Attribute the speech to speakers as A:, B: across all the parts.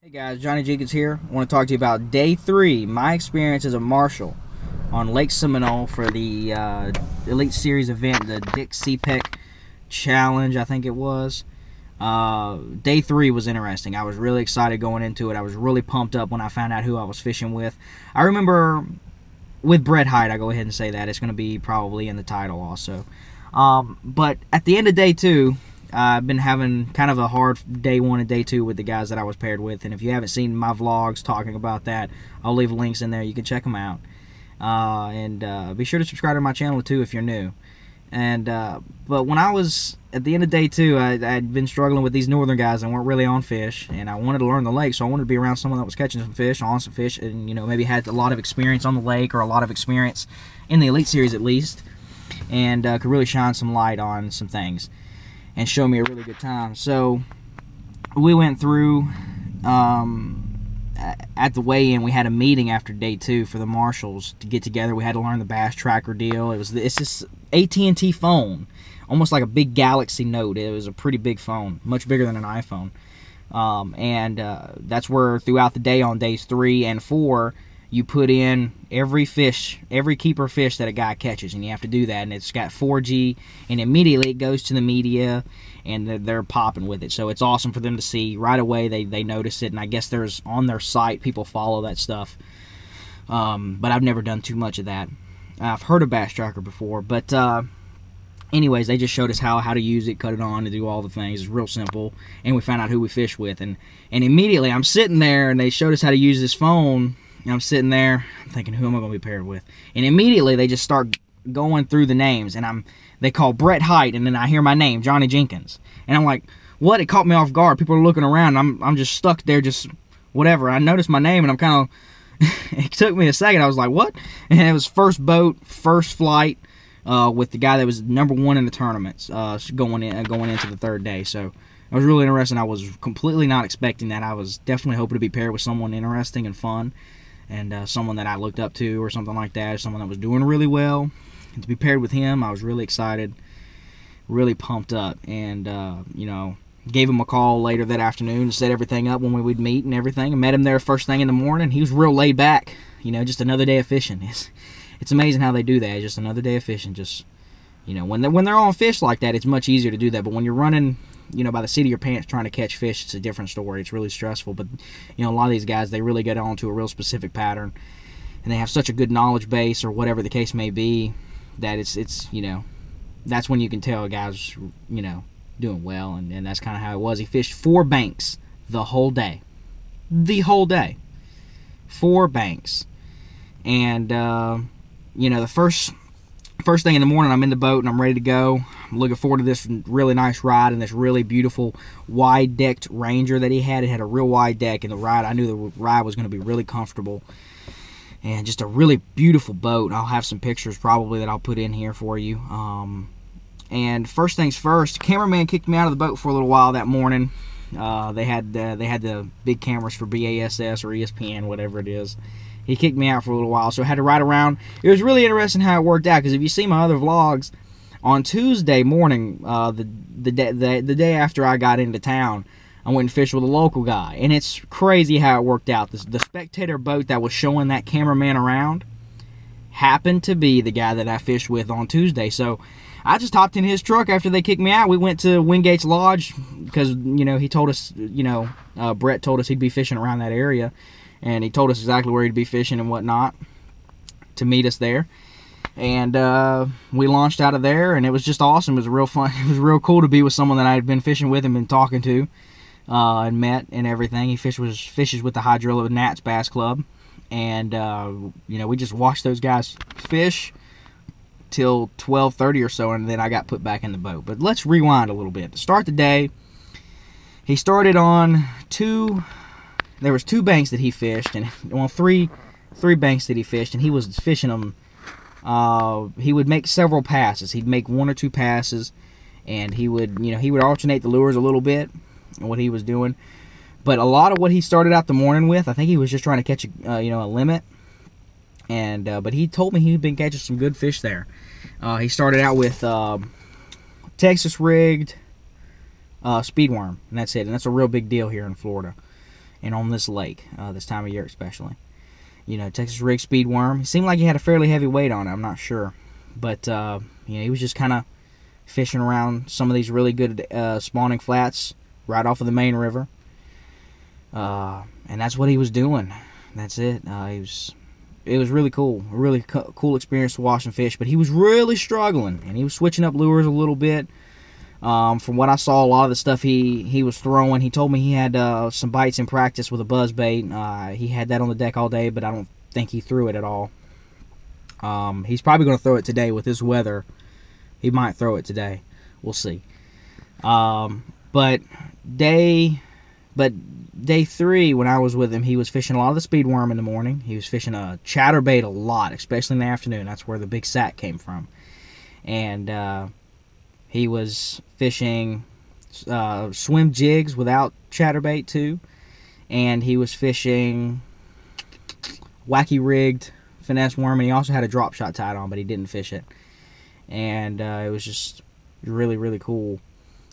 A: Hey guys, Johnny Jenkins here. I want to talk to you about day 3, my experience as a marshal on Lake Seminole for the Elite Series event, the Dick CPEC Challenge, I think it was. Day 3 was interesting. I was really excited going into it. I was really pumped up when I found out who I was fishing with. I remember with Hite, I go ahead and say that. It's going to be probably in the title also. But at the end of day 2, I've been having kind of a hard day 1 and day 2 with the guys that I was paired with, and if you haven't seen my vlogs talking about that, I'll leave links in there. You can check them out, and be sure to subscribe to my channel too if you're new. And but when I was at the end of day 2, I'd been struggling with these northern guys that weren't really on fish, and I wanted to learn the lake, so I wanted to be around someone that was catching some fish, on some fish, and maybe had a lot of experience on the lake, or a lot of experience in the Elite Series at least, and could really shine some light on some things and show me a really good time. So we went through at the weigh-in. We had a meeting after day 2 for the marshals to get together. We had to learn the bass tracker deal. It's this AT&T phone, almost like a big Galaxy Note. It was a pretty big phone, much bigger than an iPhone. That's where throughout the day on days 3 and 4, you put in every fish, every keeper fish that a guy catches, and you have to do that, and it's got 4G, and immediately it goes to the media, and they're popping with it. So it's awesome for them to see right away. They notice it, and I guess there's on their site, people follow that stuff. But I've never done too much of that. I've heard of Bass Tracker before, but anyways, they just showed us how to use it, cut it on, to do all the things. It's real simple, and we found out who we fish with, and immediately I'm sitting there, and they showed us how to use this phone. And I'm sitting there, I'm thinking, who am I going to be paired with? And immediately they just start going through the names, and they call Brett Hite, and then I hear my name, Johnny Jenkins, and I'm like, what? It caught me off guard. People are looking around. I'm just stuck there, just whatever. I noticed my name, and I'm kind of. It took me a second. I was like, what? And it was first boat, first flight, with the guy that was #1 in the tournaments, going into the 3rd day. So it was really interesting. I was completely not expecting that. I was definitely hoping to be paired with someone interesting and fun, and someone that I looked up to or something like that, or someone that was doing really well. And to be paired with him, I was really excited, really pumped up, and gave him a call later that afternoon and set everything up when we would meet and everything. I met him there first thing in the morning. He was real laid back, just another day of fishing. It's amazing how they do that. It's just another day of fishing. Just when they're on fish like that, it's much easier to do that. But when you're running by the seat of your pants trying to catch fish, it's a different story. It's really stressful. But a lot of these guys, they really get onto a real specific pattern, and they have such a good knowledge base, or whatever the case may be, that it's that's when you can tell a guy's doing well. And that's kind of how it was. He fished 4 banks the whole day, 4 banks. And the first thing in the morning, I'm in the boat and I'm ready to go. I'm looking forward to this really nice ride and this really beautiful wide-decked Ranger that he had. It had a real wide deck, and I knew the ride was going to be really comfortable. And just a really beautiful boat. I'll have some pictures probably that I'll put in here for you. And first things first, the cameraman kicked me out of the boat for a little while that morning. They had the big cameras for BASS or ESPN, whatever it is. He kicked me out for a little while, so I had to ride around. It was really interesting how it worked out, because if you see my other vlogs, on Tuesday morning, the day after I got into town, I went and fished with a local guy, and it's crazy how it worked out. The spectator boat that was showing that cameraman around happened to be the guy that I fished with on Tuesday. So I just hopped in his truck after they kicked me out. We went to Wingate's Lodge, because he told us, Brett told us he'd be fishing around that area. And he told us exactly where he'd be fishing and whatnot to meet us there. And we launched out of there, and it was just awesome. It was real fun. It was real cool to be with someone that I had been fishing with and been talking to and met and everything. He fishes with the Hydrilla Nats Bass Club. And, we just watched those guys fish till 12:30 or so, and then I got put back in the boat. But let's rewind a little bit. To start the day, he started on there was 2 banks that he fished, and three banks that he fished, and he was fishing them. He would make several passes. He'd make 1 or 2 passes, and he would alternate the lures a little bit and what he was doing. But a lot of what he started out the morning with, I think he was just trying to catch a limit. And but he told me he'd been catching some good fish there. He started out with Texas rigged speedworm, and that's it. And that's a real big deal here in Florida. and on this lake, this time of year especially. You know, Texas rig speed worm. It seemed like he had a fairly heavy weight on it. I'm not sure, but you know, he was just kind of fishing around some of these really good spawning flats right off of the main river, and that's what he was doing. That's it. It was really cool, a really cool experience to watch him fish. But he was really struggling, and he was switching up lures a little bit. From what I saw, a lot of the stuff he was throwing, he told me he had some bites in practice with a buzz bait. He had that on the deck all day, but I don't think he threw it at all. He's probably going to throw it today with this weather. He might throw it today. We'll see. But day 3, when I was with him, he was fishing a lot of the speed worm in the morning. He was fishing a chatterbait a lot, especially in the afternoon. That's where the big sack came from. And he was fishing swim jigs without chatterbait too. And he was fishing wacky rigged finesse worm. And he also had a drop shot tied on, but he didn't fish it. And it was just really, really cool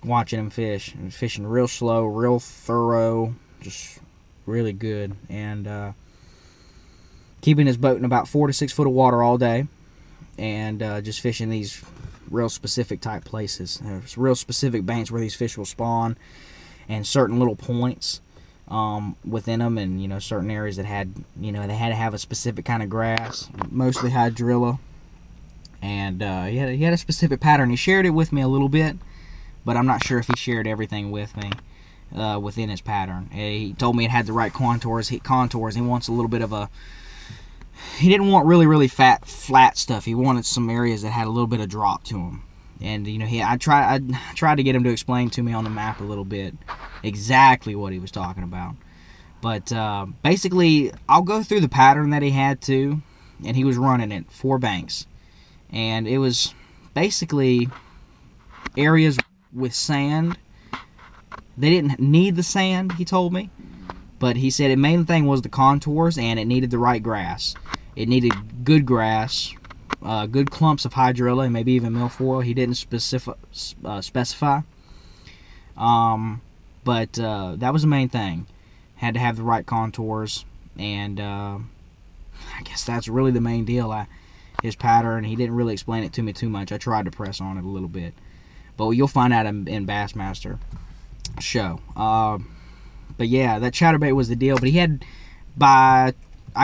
A: watching him fish. He was fishing real slow, real thorough, just really good. And keeping his boat in about 4 to 6 foot of water all day. And just fishing these real specific type places. There's real specific banks where these fish will spawn, and certain little points within them, and you know, certain areas that had, you know, they had to have a specific kind of grass, mostly hydrilla. And he had a specific pattern. He shared it with me a little bit, but I'm not sure if he shared everything with me within his pattern. He told me it had the right contours. He wants a little bit of a... He didn't want really fat, flat stuff. He wanted some areas that had a little bit of drop to them. And you know, I tried to get him to explain to me on the map a little bit exactly what he was talking about. But basically, I'll go through the pattern that he had too, and he was running it 4 banks. And it was basically areas with sand. They didn't need the sand, he told me. But he said the main thing was the contours, and it needed the right grass. It needed good grass, good clumps of hydrilla, and maybe even milfoil. He didn't specify. But that was the main thing. Had to have the right contours, and I guess that's really the main deal. His pattern, he didn't really explain it to me too much. I tried to press on it a little bit. But you'll find out in Bassmaster show. But yeah, that chatterbait was the deal. But he had, I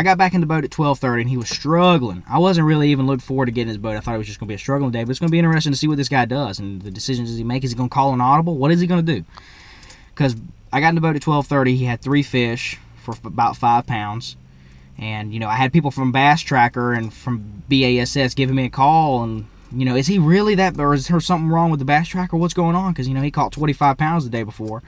A: got back in the boat at 12:30, and he was struggling. I wasn't really even looking forward to getting his boat. I thought it was just going to be a struggling day. But it's going to be interesting to see what this guy does and the decisions he makes. Is he going to call an audible? What is he going to do? Because I got in the boat at 12:30. He had 3 fish for about 5 pounds. And, you know, I had people from Bass Tracker and from BASS giving me a call, and, you know, is he really that, or is there something wrong with the Bass Tracker? What's going on? Because, you know, he caught 25 pounds the day before.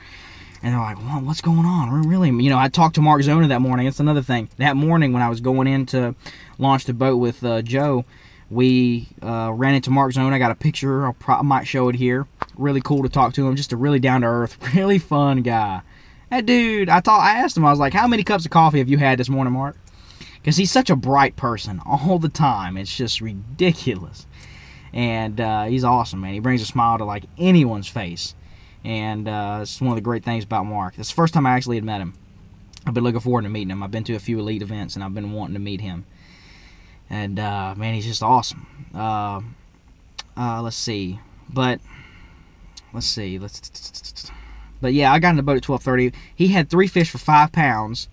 A: And they're like, well, what's going on? Really? You know, I talked to Mark Zona that morning. It's another thing. That morning when I was going in to launch the boat with Joe, we ran into Mark Zona. I got a picture. I might show it here. Really cool to talk to him. Just a really down-to-earth, really fun guy. That dude, I asked him, I was like, how many cups of coffee have you had this morning, Mark? Because he's such a bright person all the time. It's just ridiculous. And he's awesome, man. He brings a smile to, like, anyone's face. And it's one of the great things about Mark. It's the first time I actually had met him. I've been looking forward to meeting him. I've been to a few elite events, and I've been wanting to meet him. And, man, he's just awesome. Let's see. But yeah, I got in the boat at 12:30. He had 3 fish for 5 pounds.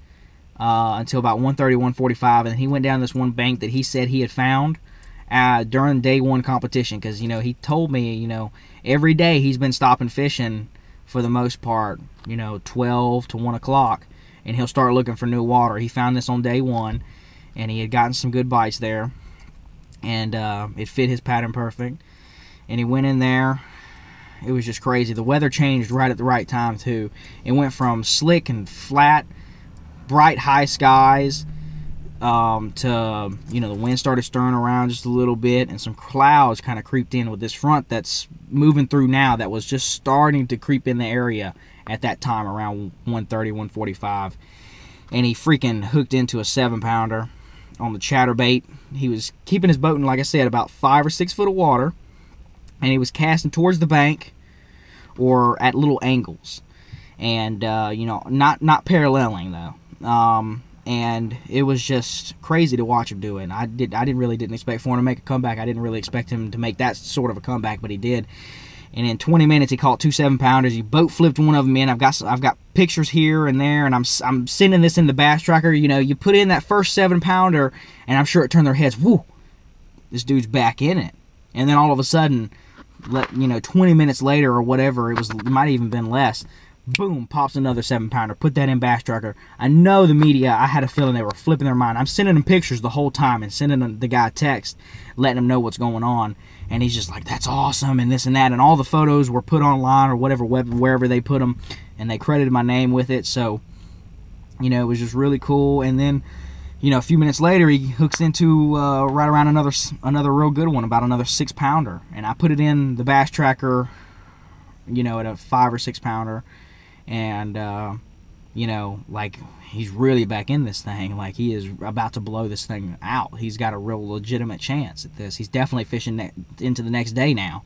A: Until about 1:30, 1:45, and he went down this one bank that he said he had found during day 1 competition. Because, you know, he told me, you know, every day he's been stopping fishing for the most part, you know, 12 to 1 o'clock, and he'll start looking for new water. He found this on day 1, and he had gotten some good bites there, and it fit his pattern perfect. And he went in there. It was just crazy. The weather changed right at the right time too. It went from slick and flat, bright high skies, to, you know, the wind started stirring around just a little bit, and some clouds kind of creeped in with this front that's moving through now that was just starting to creep in the area at that time around 1:30, 1:45. And he freaking hooked into a 7-pounder on the chatterbait. He was keeping his boat in, like I said, about 5 or 6 foot of water, and he was casting towards the bank or at little angles. and you know, not paralleling though. And it was just crazy to watch him do it. I really didn't expect for him to make a comeback. I didn't really expect him to make that sort of a comeback, but he did. And in 20 minutes, he caught 2 7-pounders. He boat flipped one of them in. I've got pictures here and there, and I'm sending this in the bass tracker. You know, you put in that first 7-pounder, and I'm sure it turned their heads. Woo, this dude's back in it. And then all of a sudden, you know, 20 minutes later or whatever, it might have even been less. Boom, pops another 7-pounder. Put that in bass tracker. I know the media, I had a feeling they were flipping their mind. I'm sending them pictures the whole time and sending the guy a text, letting him know what's going on. And he's just like, that's awesome, and this and that. And all the photos were put online or whatever, wherever they put them, and they credited my name with it. So, you know, it was just really cool. And then, you know, a few minutes later, he hooks into right around another real good one, about another 6-pounder. And I put it in the bass tracker, you know, at a 5 or 6-pounder. And you know, like, he's really back in this thing. Like, he is about to blow this thing out. He's got a real legitimate chance at this. He's definitely fishing into the next day now.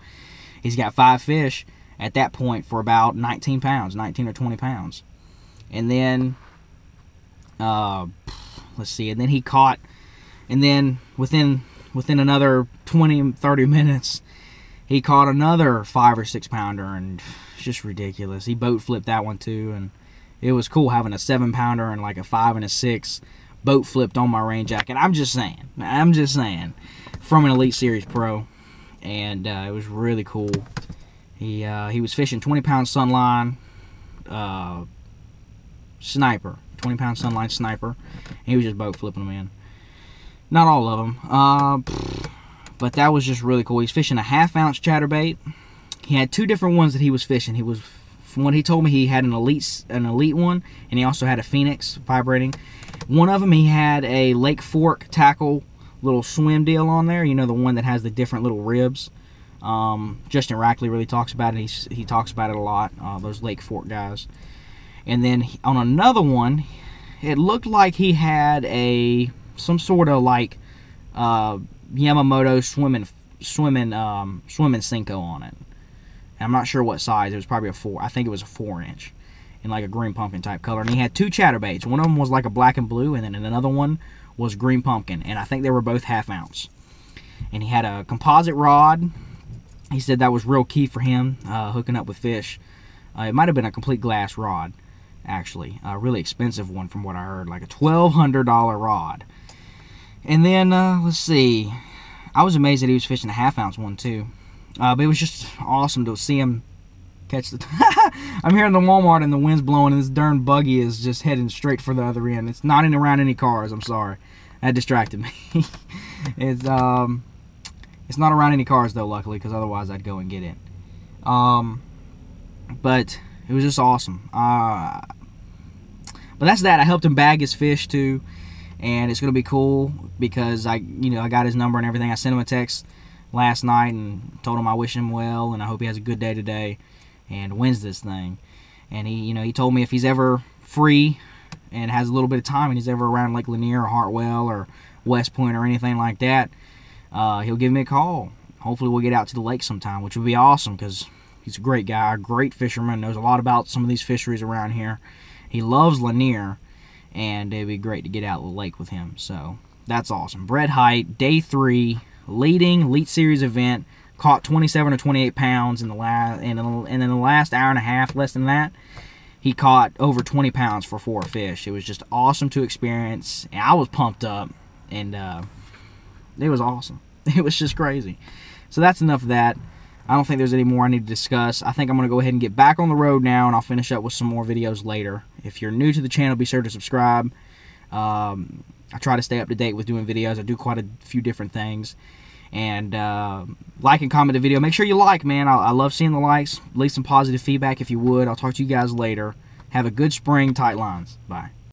A: He's got 5 fish at that point for about 19 pounds, 19 or 20 pounds. And then let's see, and then he caught, and then within another 20 30 minutes, he caught another 5 or 6-pounder, and it's just ridiculous. He boat flipped that one too, and it was cool having a 7-pounder and like a 5 and a 6 boat flipped on my rain jacket. I'm just saying, from an Elite Series Pro, and it was really cool. He was fishing 20-pound sunline sniper, 20-pound sunline sniper, and he was just boat flipping them in. Not all of them, but that was just really cool. He's fishing a 1/2-ounce chatterbait. He had 2 different ones that he was fishing. He was, from what he told me, he had an elite one, and he also had a Phoenix vibrating. One of them, he had a Lake Fork tackle little swim deal on there. You know, the one that has the different little ribs. Justin Rackley really talks about it. He talks about it a lot. Those Lake Fork guys. And then on another one, it looked like he had some sort of like Yamamoto swimming Senko on it. And I'm not sure what size. It was probably a 4. I think it was a 4-inch in like a green pumpkin type color. And he had 2 chatterbaits. One of them was like a black and blue, and then another one was green pumpkin. And I think they were both 1/2-ounce. And he had a composite rod. He said that was real key for him hooking up with fish. It might have been a complete glass rod, actually. A really expensive one from what I heard, like a $1,200 rod. And then, let's see. I was amazed that he was fishing a 1/2-ounce one, too. But it was just awesome to see him catch the... I'm here in the Walmart and the wind's blowing and this darn buggy is just heading straight for the other end. It's not in around any cars, I'm sorry. That distracted me. It's not around any cars though, luckily, because otherwise I'd go and get it. But it was just awesome. But that's that. I helped him bag his fish too, and it's gonna be cool because I got his number and everything. I sent him a text last night and told him I wish him well and I hope he has a good day today and wins this thing. And he told me if he's ever free and has a little bit of time and he's ever around Lake Lanier or Hartwell or West Point or anything like that, he'll give me a call. Hopefully we'll get out to the lake sometime, which would be awesome because he's a great guy, a great fisherman, knows a lot about some of these fisheries around here. He loves Lanier, and it'd be great to get out to the lake with him. So that's awesome. Brett Hite, day 3, leading Elite Series event, caught 27 or 28 pounds in the last, and in the last hour and a half, less than that, he caught over 20 pounds for 4 fish. It was just awesome to experience, and I was pumped up, and it was awesome. It was just crazy. So that's enough of that. I don't think there's any more I need to discuss. I think I'm going to go ahead and get back on the road now, and I'll finish up with some more videos later. If you're new to the channel, be sure to subscribe. I try to stay up to date with doing videos. I do quite a few different things. And like and comment the video. Make sure you like, man. I love seeing the likes. Leave some positive feedback if you would. I'll talk to you guys later. Have a good spring. Tight lines. Bye.